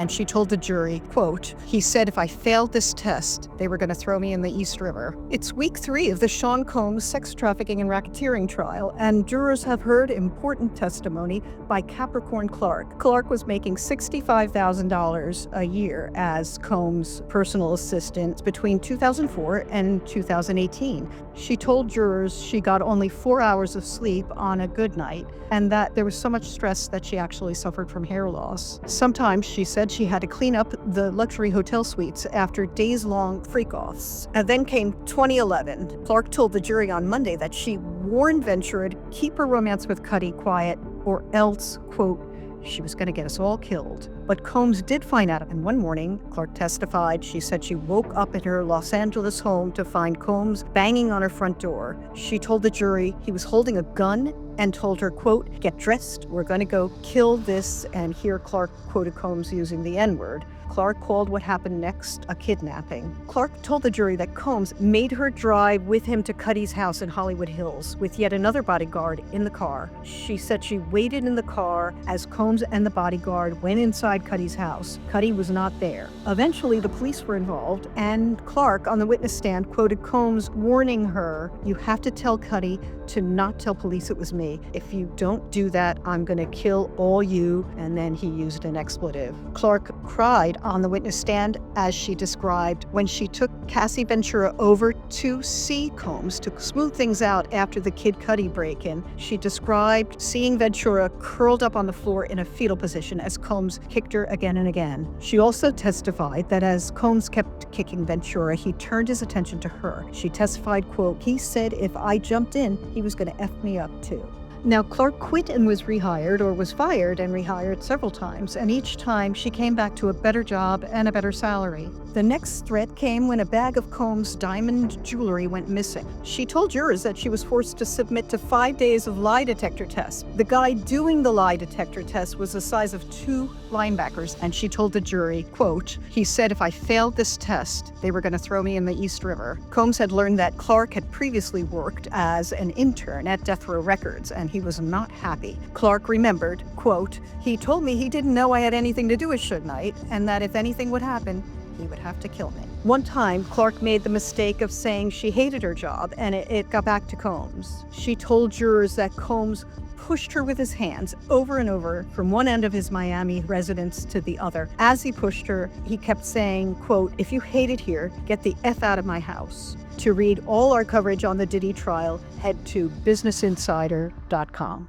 and she told the jury, quote, "He said if I failed this test, they were going to throw me in the East River." It's week 3 of the Sean Combs sex trafficking and racketeering trial, and jurors have heard important testimony by Capricorn Clark. Clark was making $65,000 a year as Combs' personal assistant between 2004 and 2018. She told jurors she got only 4 hours of sleep on a good night, and that there was so much stress that she actually suffered from hair loss. Sometimes she said she had to clean up the luxury hotel suites after days-long freak-offs. And then came 2011. Clark told the jury on Monday that she warned Ventura to keep her romance with Cuddy quiet, or else, quote, she was going to get us all killed. But Combs did find out, and one morning, Clark testified, she said she woke up in her Los Angeles home to find Combs banging on her front door. She told the jury he was holding a gun and told her, quote, "Get dressed, we're going to go kill this," and here Clark quoted Combs using the N-word. Clark called what happened next a kidnapping. Clark told the jury that Combs made her drive with him to Cuddy's house in Hollywood Hills with yet another bodyguard in the car. She said she waited in the car as Combs and the bodyguard went inside Cuddy's house. Cuddy was not there. Eventually, the police were involved, and Clark, on the witness stand, quoted Combs warning her, "You have to tell Cuddy to not tell police it was me. If you don't do that, I'm going to kill all you," and then he used an expletive. Clark cried on the witness stand as she described when she took Cassie Ventura over to see Combs to smooth things out after the Kid Cudi break-in. She described seeing Ventura curled up on the floor in a fetal position as Combs kicked her again and again. She also testified that as Combs kept kicking Ventura, he turned his attention to her. She testified, quote, "He said if I jumped in, he was going to F me up too." Now, Clark quit and was rehired, or was fired and rehired several times, and each time she came back to a better job and a better salary. The next threat came when a bag of Combs' diamond jewelry went missing. She told jurors that she was forced to submit to 5 days of lie detector tests. The guy doing the lie detector test was the size of 2 linebackers, and she told the jury, quote, "He said if I failed this test, they were going to throw me in the East River." Combs had learned that Clark had previously worked as an intern at Death Row Records, and he was not happy. Clark remembered, quote, "He told me he didn't know I had anything to do with Suge Knight, and that if anything would happen, he would have to kill me." One time, Clark made the mistake of saying she hated her job, and it got back to Combs. She told jurors that Combs pushed her with his hands over and over from one end of his Miami residence to the other. As he pushed her, he kept saying, quote, "If you hate it here, get the F out of my house." To read all our coverage on the Diddy trial, head to businessinsider.com.